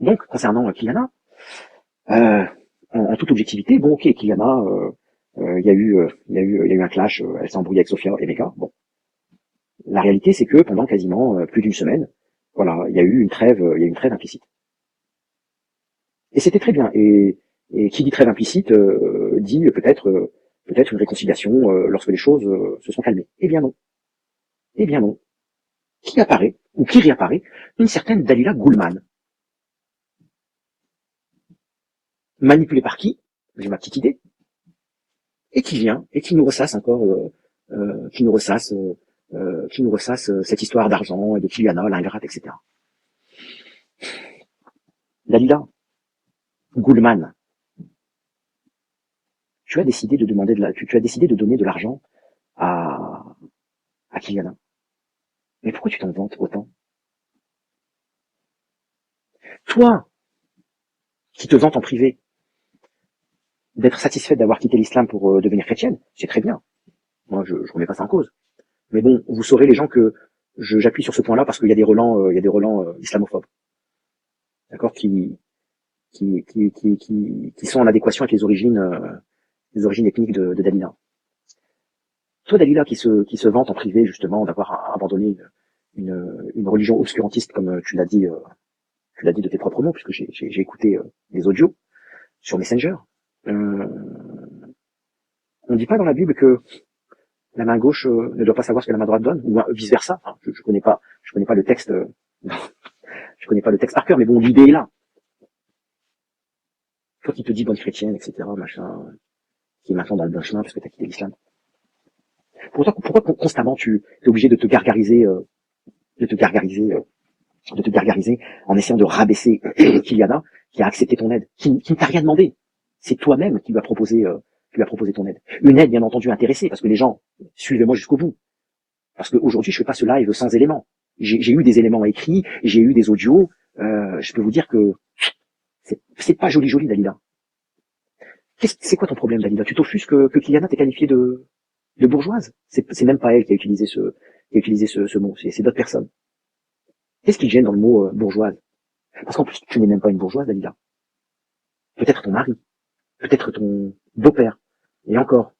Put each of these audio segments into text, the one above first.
Donc, concernant Kyliana, euh, en toute objectivité, bon, ok, Kyliana, il y a eu un clash, elle s'est embrouillée avec Sofia et Meka. Bon, la réalité, c'est que pendant quasiment plus d'une semaine, voilà, il y a eu une trêve implicite. Et c'était très bien. Et qui dit trêve implicite dit peut-être une réconciliation lorsque les choses se sont calmées. Eh bien non. Eh bien non. Qui apparaît, ou qui réapparaît, une certaine Dalila Goulman. Manipulée par qui? J'ai ma petite idée. Et qui vient, et qui nous ressasse encore, qui nous ressasse cette histoire d'argent et de Kyliana, l'ingrate, etc. Dalila Goulman, tu as décidé de demander tu as décidé de donner de l'argent à, à Kyliana. Mais pourquoi tu t'en vantes autant? Toi, qui te vantes en privé d'être satisfaite d'avoir quitté l'islam pour devenir chrétienne, c'est très bien. Moi, je remets pas ça en cause. Mais bon, vous saurez les gens que j'appuie sur ce point-là parce qu'il y a des relents, islamophobes, d'accord, qui sont en adéquation avec les origines ethniques de Dalila. Toi, Dalila, qui se vante en privé justement d'avoir abandonné une religion obscurantiste, comme tu l'as dit de tes propres mots, puisque j'ai écouté les audios sur Messenger. Euh, on ne dit pas dans la Bible que la main gauche ne doit pas savoir ce que la main droite donne, ou vice versa. Enfin, je connais pas le texte, je connais pas le texte par cœur, mais bon, l'idée est là. Toi qui te dis bonne chrétienne, etc., machin, qui est maintenant dans le bon chemin parce que t'as quitté l'islam. Pourquoi constamment tu es obligé de te gargariser, de te gargariser en essayant de rabaisser Kyliana, qui a accepté ton aide, qui ne t'a rien demandé. C'est toi-même qui lui a proposé ton aide. Une aide, bien entendu, intéressée, parce que les gens, suivez-moi jusqu'au bout. Parce qu'aujourd'hui, je fais pas ce live sans éléments. J'ai eu des éléments écrits, j'ai eu des audios. Je peux vous dire que c'est pas joli, Dalila. C'est quoi ton problème, Dalila? Tu t'offusques que Kyliana t'ait qualifié de bourgeoise? C'est même pas elle qui a utilisé ce mot, c'est d'autres personnes. Qu'est-ce qui te gêne dans le mot bourgeoise? Parce qu'en plus, tu n'es même pas une bourgeoise, Dalila. Peut-être ton mari, peut-être ton beau-père. Et encore,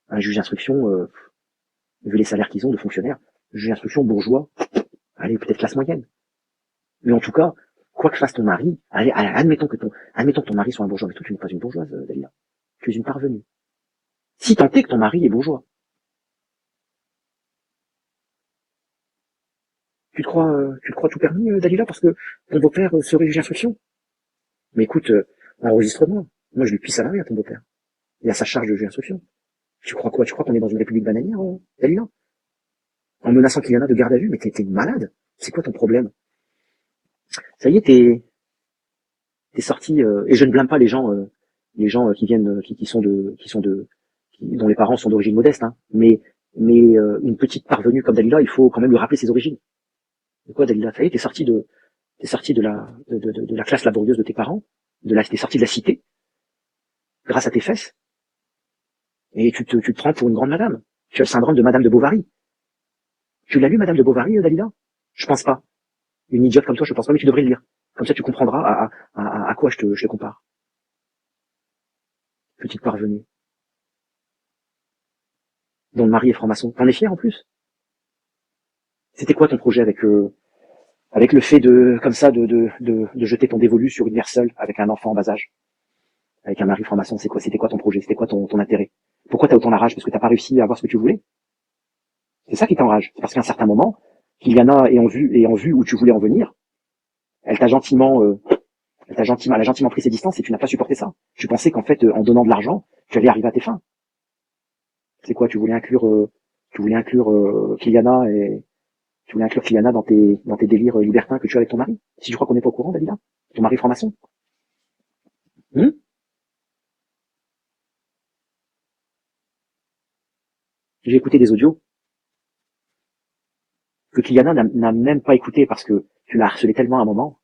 un juge d'instruction, vu les salaires qu'ils ont de fonctionnaires, juge d'instruction bourgeois, allez, peut-être classe moyenne. Mais en tout cas, quoi que fasse ton mari, allez, admettons que ton mari soit un bourgeois, mais toi tu n'es pas une bourgeoise, Dalila. Tu es une parvenue. Si tant est que ton mari est bourgeois. Tu te crois tout permis, Dalila, parce que ton beau-père serait juge d'instruction? Mais écoute, enregistre-moi. Moi, je lui pisse à l'arrêt à ton beau-père. Et à sa charge de juge d'instruction. Tu crois quoi? Tu crois qu'on est dans une république bananière, Dalila? En menaçant Kyliana de garde à vue? Mais t'es malade. C'est quoi ton problème? Ça y est, t'es sorti, et je ne blâme pas les gens qui viennent, dont les parents sont d'origine modeste, hein. Mais une petite parvenue comme Dalila, il faut quand même lui rappeler ses origines. C'est quoi, Dalila? Ça y est, t'es sorti de la classe laborieuse de tes parents, t'es sorti de la cité, grâce à tes fesses, et tu te prends pour une grande madame. Tu as le syndrome de Madame de Bovary. Tu l'as lu, Madame de Bovary, Dalila? Je pense pas. Une idiote comme toi, je pense pas, mais tu devrais le lire. Comme ça, tu comprendras à quoi je te compare. Petite parvenue, dont le mari est franc-maçon. T'en es fier, en plus? C'était quoi ton projet avec le fait comme ça, de jeter ton dévolu sur une mère seule, avec un enfant en bas âge, avec un mari franc-maçon? C'était quoi ton projet? C'était quoi ton intérêt? Pourquoi t'as autant la rage? Parce que t'as pas réussi à avoir ce que tu voulais? C'est ça qui t'enrage. C'est parce qu'à un certain moment, Kyliana ayant vu où tu voulais en venir, elle t'a gentiment, elle a gentiment pris ses distances et tu n'as pas supporté ça. Tu pensais qu'en fait, en donnant de l'argent, tu allais arriver à tes fins. C'est quoi? Tu voulais inclure Kyliana et tu voulais inclure Kyliana dans tes délires libertins que tu as avec ton mari? Si tu crois qu'on n'est pas au courant, Dalila, ton mari franc-maçon. Hmm. J'ai écouté des audios que Kyliana n'a même pas écouté parce que tu l'as harcelé tellement à un moment,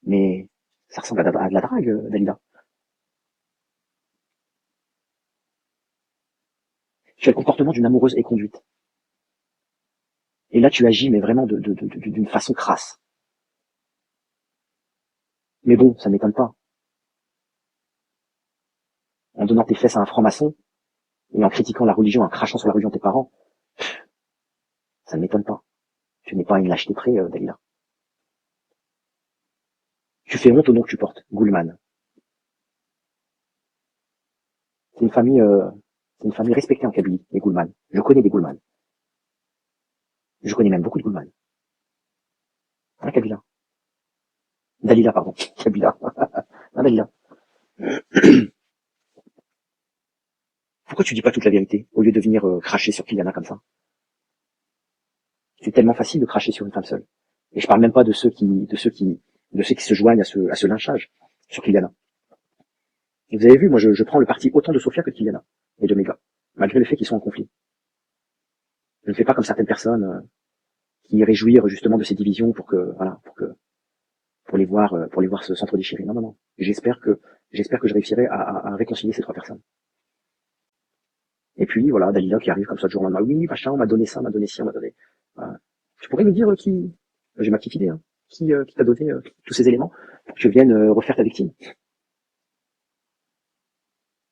mais ça ressemble à de la drague, Dalila. Tu as le comportement d'une amoureuse éconduite. Et là, tu agis, mais vraiment d'une façon crasse. Mais bon, ça ne m'étonne pas. En donnant tes fesses à un franc-maçon, et en critiquant la religion, en crachant sur la religion de tes parents, ça ne m'étonne pas. Tu n'es pas à une lâcheté près, Dalila. Tu fais honte au nom que tu portes, Goulman. C'est une famille respectée en Kabylie, les Goulman. Je connais des Goulman. Je connais même beaucoup de Goulman. Hein, Kabila? Dalila, pardon. Kabila. Hein, Dalila. Pourquoi tu dis pas toute la vérité, au lieu de venir cracher sur Kyliana comme ça? C'est tellement facile de cracher sur une femme seule. Et je parle même pas de ceux qui se joignent à ce lynchage sur Kyliana. Et vous avez vu, moi, je prends le parti autant de Sofia que de Kyliana et de Mega, malgré le fait qu'ils sont en conflit. Je ne fais pas comme certaines personnes qui réjouirent justement de ces divisions pour les voir se s'entre-déchirer. Non, non, non. J'espère que je réussirai à réconcilier ces trois personnes. Et puis voilà, Dalila qui arrive comme ça du jour au lendemain. Oui, machin, on m'a donné ça, on m'a donné ci, on m'a donné. Voilà. Tu pourrais me dire qui? J'ai ma petite idée. Hein. Qui t'a donné tous ces éléments pour que tu viennes refaire ta victime?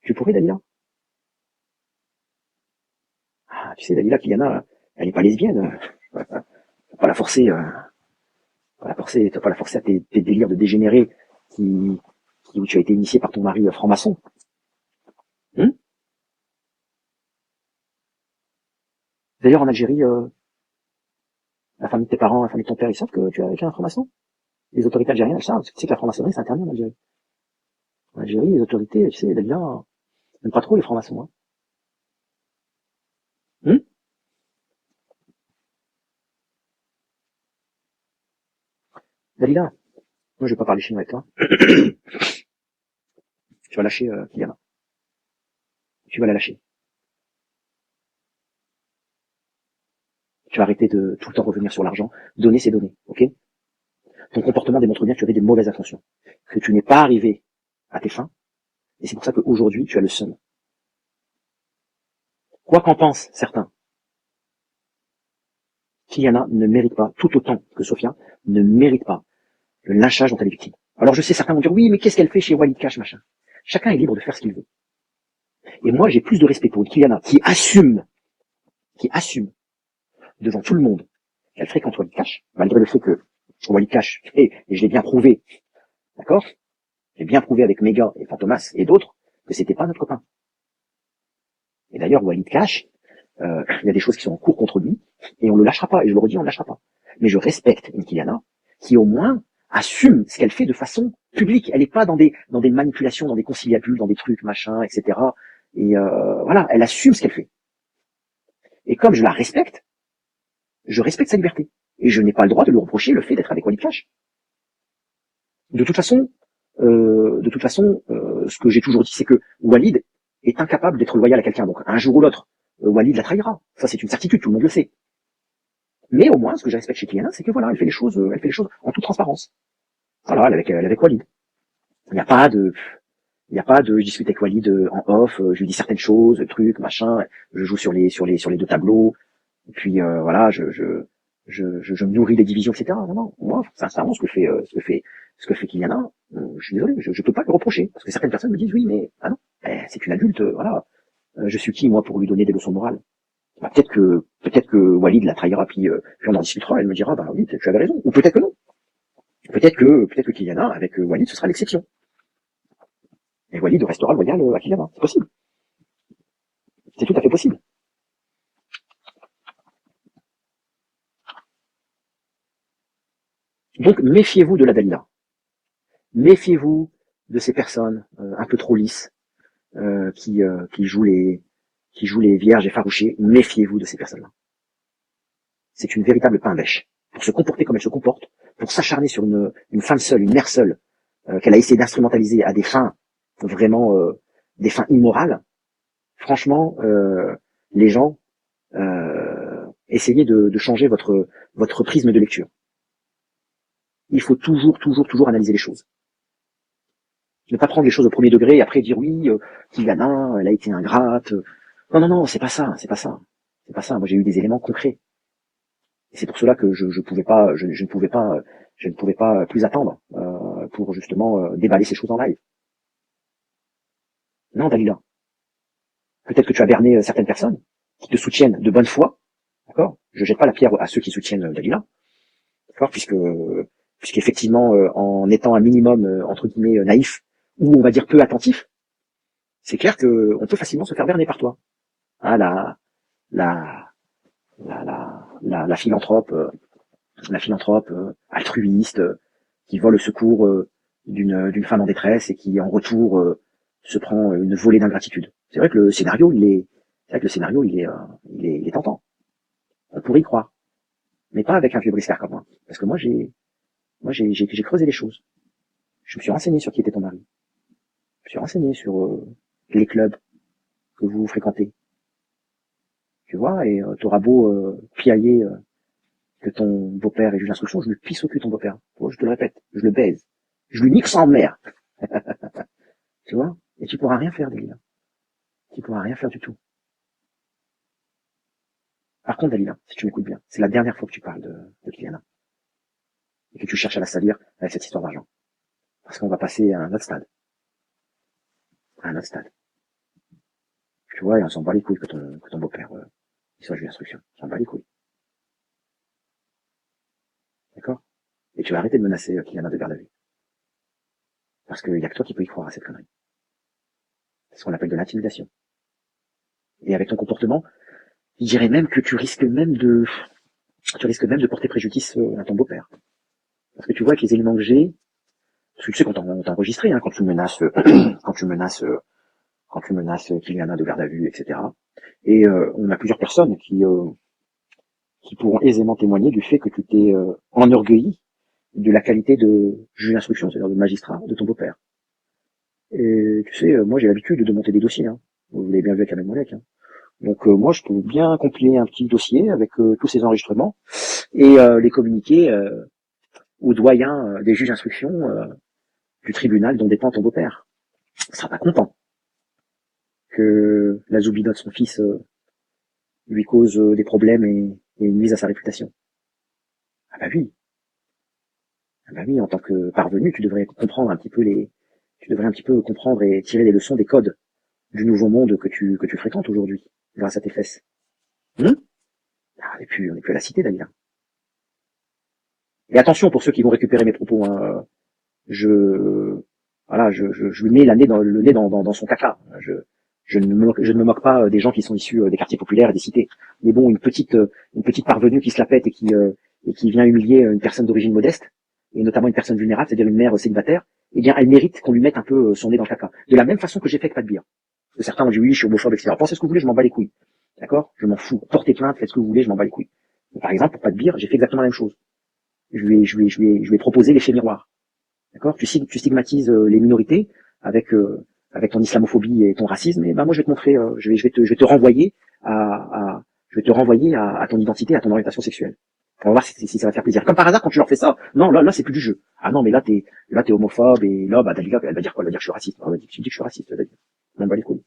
Tu pourrais, Dalila? Ah, tu sais, Dalila, Kyliana, elle est pas lesbienne. Faut pas la forcer. T'as pas la forcer à tes délires de dégénéré où tu as été initié par ton mari franc-maçon. D'ailleurs, en Algérie, la famille de tes parents, la famille de ton père, ils savent que tu es avec un franc-maçon? Les autorités algériennes, elles savent. Tu sais que la franc-maçonnerie, c'est interdit en Algérie. En Algérie, les autorités, tu sais, Dalila, n'aiment pas trop les francs-maçons. Hein. Dalila, moi je vais pas parler chinois avec toi. Tu vas lâcher Kyliana. Tu vas la lâcher. Tu vas arrêter de tout le temps revenir sur l'argent. Donner, c'est donner, ok? Ton comportement démontre bien que tu avais des mauvaises intentions. Que tu n'es pas arrivé à tes fins. Et c'est pour ça qu'aujourd'hui, tu as le seum. Quoi qu'en pensent certains, Kyliana ne mérite pas, tout autant que Sofia, ne mérite pas le lynchage dont elle est victime. Alors je sais, certains vont dire, oui, mais qu'est-ce qu'elle fait chez Walid Cash, machin? Chacun est libre de faire ce qu'il veut. Et moi, j'ai plus de respect pour une Kyliana qui assume devant tout le monde qu'elle fréquente Walid Cash, malgré le fait que Walid Cash, et je l'ai bien prouvé, d'accord? J'ai bien prouvé avec Mega et Fantomas et d'autres que c'était pas notre copain. Et d'ailleurs, Walid Cash, il y a des choses qui sont en cours contre lui, et on le lâchera pas, et je le redis, on le lâchera pas. Mais je respecte une Kyliana qui au moins assume ce qu'elle fait de façon publique. Elle n'est pas dans des manipulations, dans des conciliabules, dans des trucs, machin, etc. Et voilà, elle assume ce qu'elle fait. Et comme je la respecte, je respecte sa liberté. Et je n'ai pas le droit de lui reprocher le fait d'être avec Walid Cash. De toute façon, ce que j'ai toujours dit, c'est que Walid est incapable d'être loyal à quelqu'un. Donc un jour ou l'autre, Walid la trahira. Ça, c'est une certitude, tout le monde le sait. Mais au moins, ce que je respecte chez Kyliana, c'est que voilà, elle fait les choses en toute transparence. Voilà, elle est avec Walid. Il n'y a pas de, je discute avec Walid en off, je lui dis certaines choses, trucs, machin, je joue sur les deux tableaux, et puis voilà, je me nourris des divisions, etc. Non, non, moi, sincèrement, ce que fait Kyliana, je suis désolé, je peux pas le reprocher, parce que certaines personnes me disent oui, mais ah non, c'est une adulte, voilà, je suis qui moi pour lui donner des leçons morales? Bah, peut-être que Walid la trahira, puis on en discutera, elle me dira bah oui, tu avais raison, ou peut-être que non. Peut-être que Kyliana, avec Walid, ce sera l'exception. Et Walid restera loyal à Kyliana. C'est possible. C'est tout à fait possible. Donc, méfiez-vous de la Dalila. Méfiez-vous de ces personnes un peu trop lisses qui jouent les vierges effarouchées. Méfiez-vous de ces personnes-là. C'est une véritable pain bêche. Pour se comporter comme elle se comporte, pour s'acharner sur une femme seule, une mère seule, qu'elle a essayé d'instrumentaliser à des fins vraiment des fins immorales. Franchement, les gens, essayez de changer votre prisme de lecture. Il faut toujours analyser les choses. Ne pas prendre les choses au premier degré et après dire oui, Kyliana, elle a été ingrate. Non, c'est pas ça. Moi, j'ai eu des éléments concrets. Et c'est pour cela que je ne pouvais pas Je ne pouvais pas plus attendre pour justement déballer ces choses en live. Non, Dalila. Peut-être que tu as berné certaines personnes qui te soutiennent de bonne foi, d'accord? Je jette pas la pierre à ceux qui soutiennent Dalila, d'accord? Puisqu'effectivement, en étant un minimum entre guillemets naïf ou on va dire peu attentif, c'est clair que on peut facilement se faire berner par toi. Hein, la, la philanthrope, altruiste, qui vole le secours d'une femme en détresse et qui en retour se prend une volée d'ingratitude. C'est vrai que le scénario, il est tentant. On pourrait y croire, mais pas avec un vieux briscard comme moi, parce que j'ai creusé les choses. Je me suis renseigné sur qui était ton mari. Je me suis renseigné sur les clubs que vous fréquentez. Tu vois, et t'auras beau piailler que ton beau-père est juge d'instruction, je lui pisse au cul ton beau-père. Tu vois, je te le répète, je le baise. Je lui nique sa mère. Tu vois, et tu pourras rien faire, Dalila. Tu pourras rien faire du tout. Par contre, Dalila, si tu m'écoutes bien, c'est la dernière fois que tu parles de Kyliana. Et que tu cherches à la salir avec cette histoire d'argent. Parce qu'on va passer à un autre stade. À un autre stade. Tu vois, et on s'en bat les couilles que ton beau-père il soit juge d'instruction. On s'en bat les couilles. D'accord? Et tu vas arrêter de menacer Kyliana de garde à vue. Parce qu'il y a que toi qui peux y croire à cette connerie. C'est ce qu'on appelle de l'intimidation. Et avec ton comportement, je dirais même que tu risques même de porter préjudice à ton beau-père. Parce que tu vois, avec les éléments que j'ai, parce que tu sais quand on t'a enregistré, hein, quand tu menaces Kyliana de garde à vue, etc. Et on a plusieurs personnes qui pourront aisément témoigner du fait que tu t'es enorgueilli de la qualité de juge d'instruction, c'est-à-dire de magistrat de ton beau-père. Et tu sais, moi j'ai l'habitude de monter des dossiers, hein. Vous l'avez bien vu avec Ahmed Moulek, hein. Donc moi je peux bien compiler un petit dossier avec tous ces enregistrements et les communiquer aux doyens des juges d'instruction du tribunal dont dépend ton beau-père. Il sera pas content que la zoubida de son fils lui cause des problèmes et nuise à sa réputation. Ah bah oui. Ah bah oui, en tant que parvenu, tu devrais un petit peu comprendre et tirer les leçons des codes du nouveau monde que tu fréquentes aujourd'hui, grâce à tes fesses. On n'est plus à la cité, Dalila. Et attention pour ceux qui vont récupérer mes propos, hein, je lui mets le nez dans son caca. Je ne me moque pas des gens qui sont issus des quartiers populaires et des cités. Mais bon, une petite parvenue qui se la pète et qui vient humilier une personne d'origine modeste, et notamment une personne vulnérable, c'est-à-dire une mère célibataire, eh bien, elle mérite qu'on lui mette un peu son nez dans le caca. De la même façon que j'ai fait avec Pas de Bière. Parce que certains ont dit oui, je suis homophobe, etc. Pensez ce que vous voulez, je m'en bats les couilles. D'accord? Je m'en fous. Portez plainte, faites ce que vous voulez, je m'en bats les couilles. Mais par exemple, pour Pas de Bière, j'ai fait exactement la même chose. Je lui ai proposé l'effet miroir. D'accord? Tu stigmatises les minorités avec ton islamophobie et ton racisme, et ben moi je vais te montrer, je vais te renvoyer à ton identité, à ton orientation sexuelle. On va voir si ça va faire plaisir. Comme par hasard, quand tu leur fais ça, non, là c'est plus du jeu. Ah non, mais là t'es homophobe, et là, bah, Dalila, elle va dire quoi? Elle va dire que je suis raciste. Elle va dire, tu dis que je suis raciste, Dalila. On va les couilles.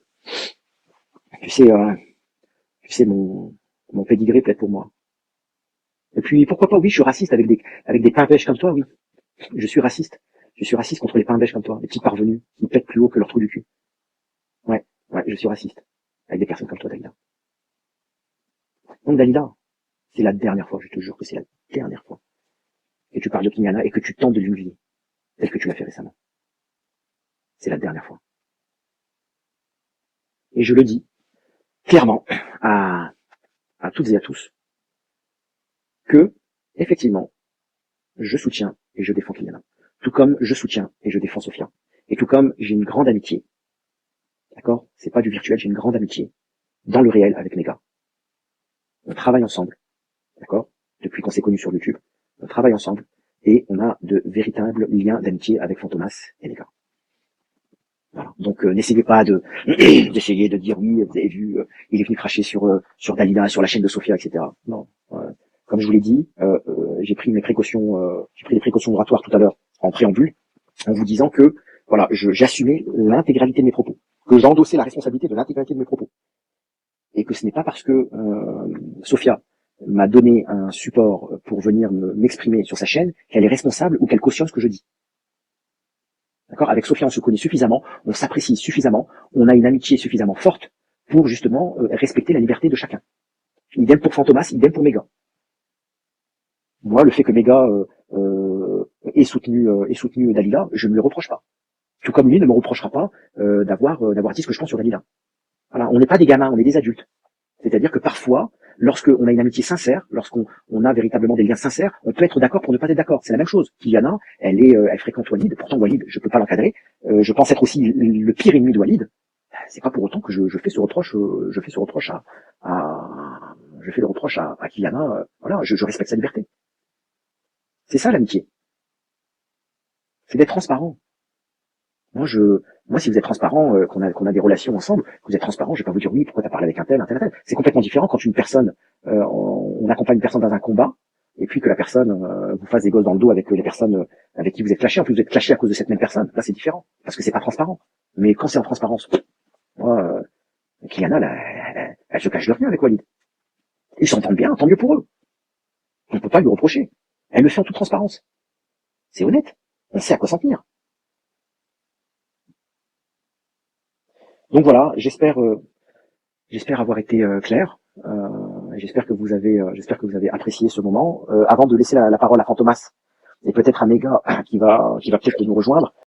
Tu sais, mon pédigré peut-être pour moi. Et puis, pourquoi pas, oui, je suis raciste avec des pains pêches comme toi, oui. Je suis raciste. Je suis raciste contre les pains bêches comme toi, les petits parvenus qui pètent plus haut que leur trou du cul. Ouais, je suis raciste. Avec des personnes comme toi, Dalila. Donc, Dalila, c'est la dernière fois, je te jure que c'est la dernière fois que tu parles de Kyliana et que tu tentes de l'humilier, tel que tu l'as fait récemment. C'est la dernière fois. Et je le dis clairement à toutes et à tous que, effectivement, je soutiens et je défends Kyliana. Tout comme je soutiens et je défends Sophia. Et tout comme j'ai une grande amitié. D'accord? C'est pas du virtuel, j'ai une grande amitié dans le réel avec mes gars. On travaille ensemble. D'accord? Depuis qu'on s'est connus sur YouTube. On travaille ensemble. Et on a de véritables liens d'amitié avec Fantomas et les gars. Voilà. Donc n'essayez pas d'essayer de dire oui, vous avez vu, il est venu cracher sur Dalila, sur la chaîne de Sophia, etc. Non. Comme je vous l'ai dit, j'ai pris des précautions oratoires tout à l'heure en préambule, en vous disant que voilà, j'assumais l'intégralité de mes propos, que j'endossais la responsabilité de l'intégralité de mes propos, et que ce n'est pas parce que Sophia m'a donné un support pour venir m'exprimer sur sa chaîne, qu'elle est responsable ou qu'elle cautionne ce que je dis. D'accord? Avec Sophia, on se connaît suffisamment, on s'apprécie suffisamment, on a une amitié suffisamment forte pour justement respecter la liberté de chacun. Idem pour Fantomas, idem pour Méga. Moi, le fait que Méga ait soutenu Dalila, je ne le reproche pas. Tout comme lui ne me reprochera pas d'avoir dit ce que je pense sur Dalila. Voilà, on n'est pas des gamins, on est des adultes. C'est-à-dire que parfois, lorsqu'on a une amitié sincère, lorsqu'on a véritablement des liens sincères, on peut être d'accord pour ne pas être d'accord. C'est la même chose. Kyliana, elle fréquente Walid. Pourtant, Walid, je peux pas l'encadrer. Je pense être aussi le pire ennemi de Walid. C'est pas pour autant que je fais ce reproche. Je fais le reproche à Kyliana. Voilà, je respecte sa liberté. C'est ça l'amitié. C'est d'être transparent. Moi, si vous êtes transparent, qu'on a des relations ensemble, que vous êtes transparent, je vais pas vous dire oui, pourquoi t'as parlé avec un tel. C'est complètement différent quand une personne, on accompagne une personne dans un combat, et puis que la personne vous fasse des gosses dans le dos avec les personnes avec qui vous êtes clashé. En plus, vous êtes clashé à cause de cette même personne. Là, c'est différent, parce que c'est pas transparent. Mais quand c'est en transparence, moi, Kyliana, elle se cache de rien avec Walid. Ils s'entendent bien, tant mieux pour eux. On peut pas lui reprocher. Elle le fait en toute transparence. C'est honnête. On sait à quoi s'en tenir. Donc voilà, j'espère avoir été clair. J'espère que vous avez apprécié ce moment. Avant de laisser la parole à Fantomas et peut-être à Méga qui va peut-être nous rejoindre,